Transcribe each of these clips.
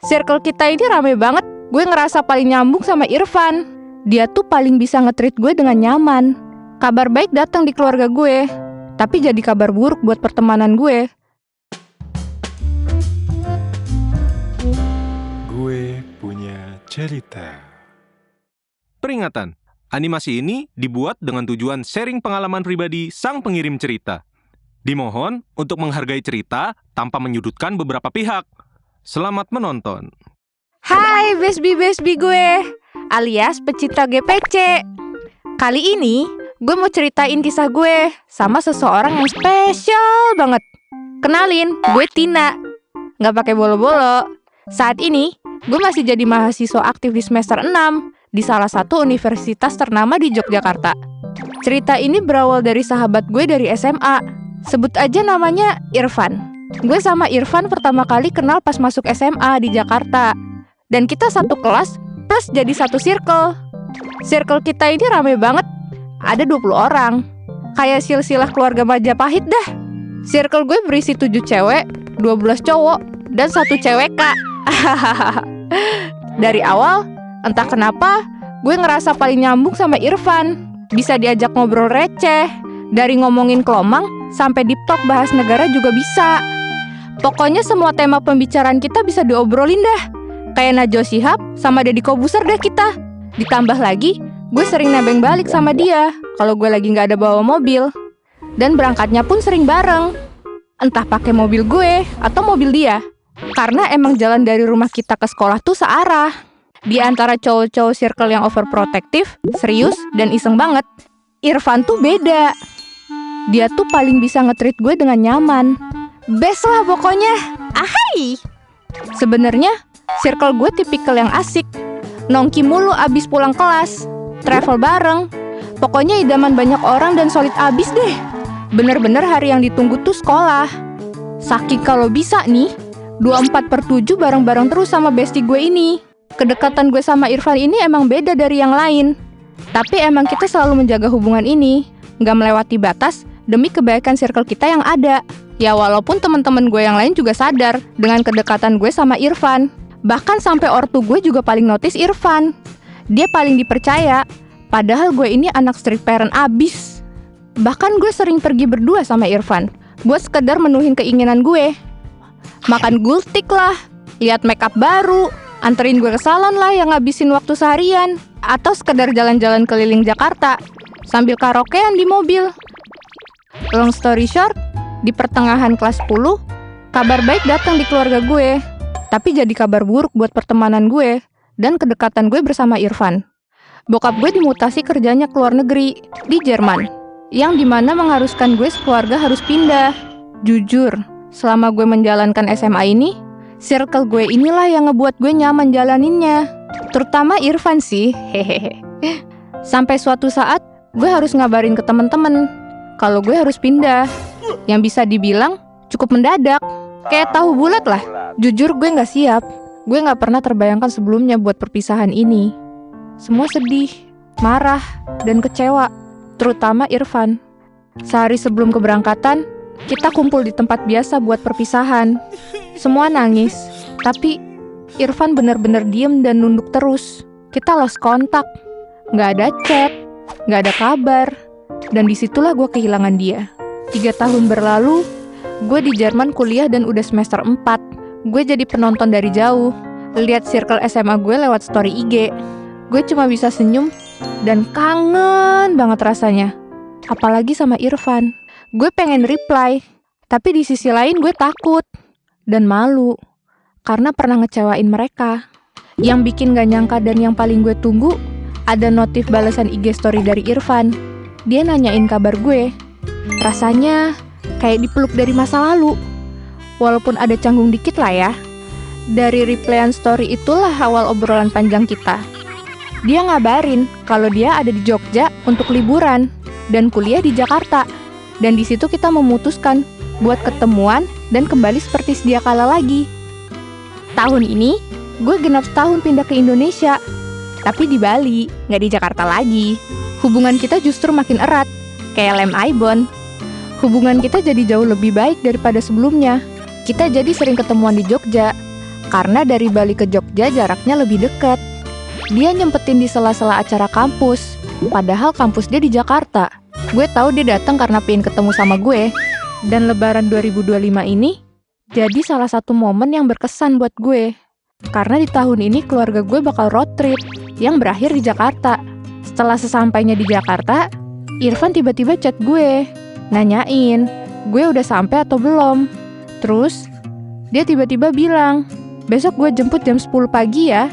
Circle kita ini rame banget. Gue ngerasa paling nyambung sama Irfan. Dia tuh paling bisa nge-treat gue dengan nyaman. Kabar baik datang di keluarga gue, tapi jadi kabar buruk buat pertemanan gue. Gue punya cerita. Peringatan, animasi ini dibuat dengan tujuan sharing pengalaman pribadi sang pengirim cerita. Dimohon untuk menghargai cerita tanpa menyudutkan beberapa pihak. Selamat menonton. Hai besbi-besbi gue, alias pecinta GPC. Kali ini gue mau ceritain kisah gue sama seseorang yang spesial banget. Kenalin, gue Tina. Gak pakai bolo-bolo. Saat ini gue masih jadi mahasiswa aktif di semester 6 di salah satu universitas ternama di Yogyakarta. Cerita ini berawal dari sahabat gue dari SMA. Sebut aja namanya Irfan. Gue sama Irfan pertama kali kenal pas masuk SMA di Jakarta. Dan kita satu kelas plus jadi satu circle. Circle kita ini rame banget. Ada 20 orang. Kayak silsilah keluarga Majapahit dah. Circle gue berisi 7 cewek, 12 cowok, dan 1 cewek kak. Dari awal, entah kenapa, gue ngerasa paling nyambung sama Irfan. Bisa diajak ngobrol receh. Dari ngomongin kelomang, sampai deep talk bahas negara juga bisa. Pokoknya semua tema pembicaraan kita bisa diobrolin dah. Kayak Najwa Shihab sama Deddy Kobuser deh kita. Ditambah lagi, gue sering nebeng balik sama dia kalau gue lagi gak ada bawa mobil. Dan berangkatnya pun sering bareng. Entah pakai mobil gue atau mobil dia. Karena emang jalan dari rumah kita ke sekolah tuh searah. Di antara cowok-cowok circle yang overprotective, serius, dan iseng banget, Irfan tuh beda. Dia tuh paling bisa nge-treat gue dengan nyaman. Best lah pokoknya. Ahai! Sebenarnya circle gue tipikal yang asik. Nongki mulu abis pulang kelas, travel bareng. Pokoknya idaman banyak orang dan solid abis deh. Bener-bener hari yang ditunggu tuh sekolah. Saking kalau bisa nih 24/7 bareng-bareng terus sama bestie gue ini. Kedekatan gue sama Irfan ini emang beda dari yang lain. Tapi emang kita selalu menjaga hubungan ini, gak melewati batas demi kebaikan circle kita yang ada. Ya walaupun teman-teman gue yang lain juga sadar dengan kedekatan gue sama Irfan. Bahkan sampai ortu gue juga paling notice Irfan. Dia paling dipercaya. Padahal gue ini anak strict parent abis. Bahkan gue sering pergi berdua sama Irfan buat sekedar menuhin keinginan gue. Makan gultik lah, lihat makeup baru, anterin gue ke salon lah yang ngabisin waktu seharian. Atau sekedar jalan-jalan keliling Jakarta sambil karaokean di mobil. Long story short, di pertengahan kelas 10, kabar baik datang di keluarga gue. Tapi jadi kabar buruk buat pertemanan gue dan kedekatan gue bersama Irfan. Bokap gue dimutasi kerjanya ke luar negeri, di Jerman, yang dimana mengharuskan gue sekeluarga harus pindah. Jujur, selama gue menjalankan SMA ini, circle gue inilah yang ngebuat gue nyaman jalaninnya. Terutama Irfan sih, hehehe. Sampai suatu saat, gue harus ngabarin ke temen-temen kalau gue harus pindah. Yang bisa dibilang cukup mendadak. Kayak tahu bulat lah. Jujur gue gak siap. Gue gak pernah terbayangkan sebelumnya buat perpisahan ini. Semua sedih, marah, dan kecewa. Terutama Irfan. Sehari sebelum keberangkatan, kita kumpul di tempat biasa buat perpisahan. Semua nangis. Tapi Irfan bener-bener diem dan nunduk terus. Kita lost kontak. Gak ada chat, gak ada kabar. Dan disitulah gue kehilangan dia. 3 tahun berlalu, gue di Jerman kuliah dan udah semester 4. Gue jadi penonton dari jauh. Lihat circle SMA gue lewat story IG. Gue cuma bisa senyum dan kangen banget rasanya. Apalagi sama Irfan. Gue pengen reply, tapi di sisi lain gue takut dan malu karena pernah ngecewain mereka. Yang bikin gak nyangka dan yang paling gue tunggu, ada notif balasan IG story dari Irfan. Dia nanyain kabar gue. Rasanya kayak dipeluk dari masa lalu. Walaupun ada canggung dikit lah ya. Dari replyan story itulah awal obrolan panjang kita. Dia ngabarin kalau dia ada di Jogja untuk liburan dan kuliah di Jakarta. Dan di situ kita memutuskan buat ketemuan dan kembali seperti sedia kala lagi. Tahun ini gue genap setahun pindah ke Indonesia. Tapi di Bali, gak di Jakarta lagi. Hubungan kita justru makin erat, kayak lem ibon. Hubungan kita jadi jauh lebih baik daripada sebelumnya. Kita jadi sering ketemuan di Jogja. karena dari Bali ke Jogja jaraknya lebih dekat. Dia nyempetin di sela-sela acara kampus, padahal kampus dia di Jakarta. Gue tahu dia datang karena pengen ketemu sama gue. Dan Lebaran 2025 ini jadi salah satu momen yang berkesan buat gue. Karena di tahun ini keluarga gue bakal road trip yang berakhir di Jakarta. Setelah sesampainya di Jakarta, Irfan tiba-tiba chat gue, nanyain gue udah sampai atau belum. Terus dia tiba-tiba bilang, besok gue jemput jam 10 pagi ya.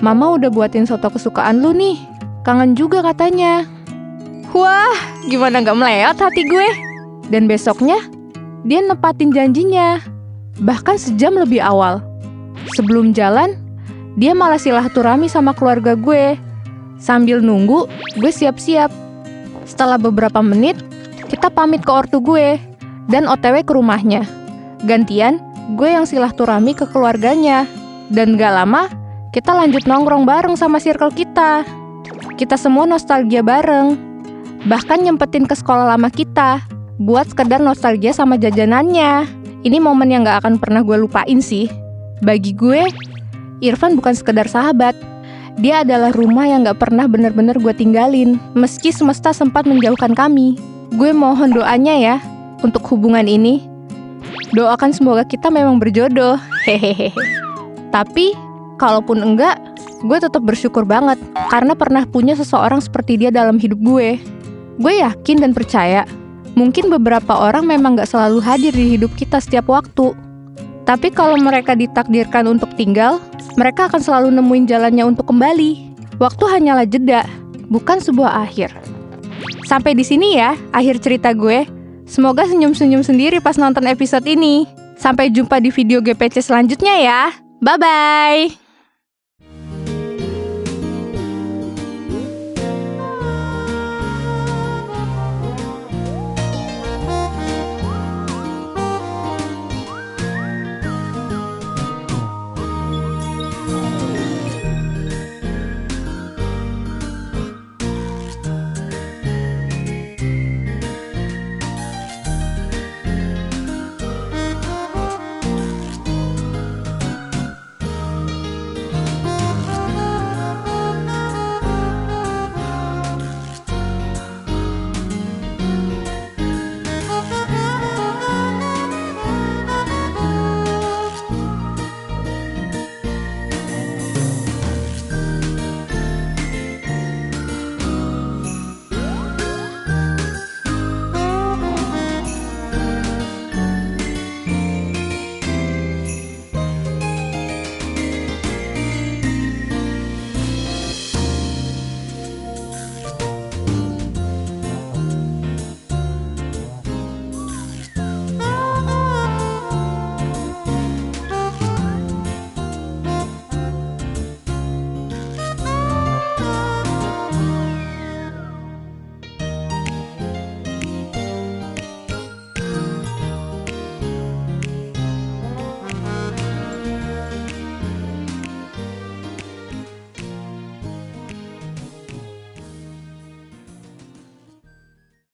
Mama udah buatin soto kesukaan lu nih. Kangen juga katanya. Wah, gimana gak meleot hati gue. Dan besoknya, dia nepatin janjinya. Bahkan sejam lebih awal. Sebelum jalan, dia malah silaturahmi sama keluarga gue. Sambil nunggu, gue siap-siap. Setelah beberapa menit, kita pamit ke ortu gue. Dan OTW ke rumahnya. Gantian, gue yang silaturahmi ke keluarganya. Dan gak lama, kita lanjut nongkrong bareng sama circle kita. Kita semua nostalgia bareng. Bahkan nyempetin ke sekolah lama kita buat sekedar nostalgia sama jajanannya. Ini momen yang gak akan pernah gue lupain sih. Bagi gue, Irfan bukan sekedar sahabat. Dia adalah rumah yang gak pernah benar-benar gue tinggalin, meski semesta sempat menjauhkan kami. Gue mohon doanya ya untuk hubungan ini. Doakan semoga kita memang berjodoh. Hehehe. Tapi kalaupun enggak, gue tetap bersyukur banget karena pernah punya seseorang seperti dia dalam hidup gue. Gue yakin dan percaya, mungkin beberapa orang memang gak selalu hadir di hidup kita setiap waktu. Tapi kalau mereka ditakdirkan untuk tinggal, mereka akan selalu nemuin jalannya untuk kembali. Waktu hanyalah jeda, bukan sebuah akhir. Sampai di sini ya, akhir cerita gue. Semoga senyum-senyum sendiri pas nonton episode ini. Sampai jumpa di video GPC selanjutnya ya. Bye-bye!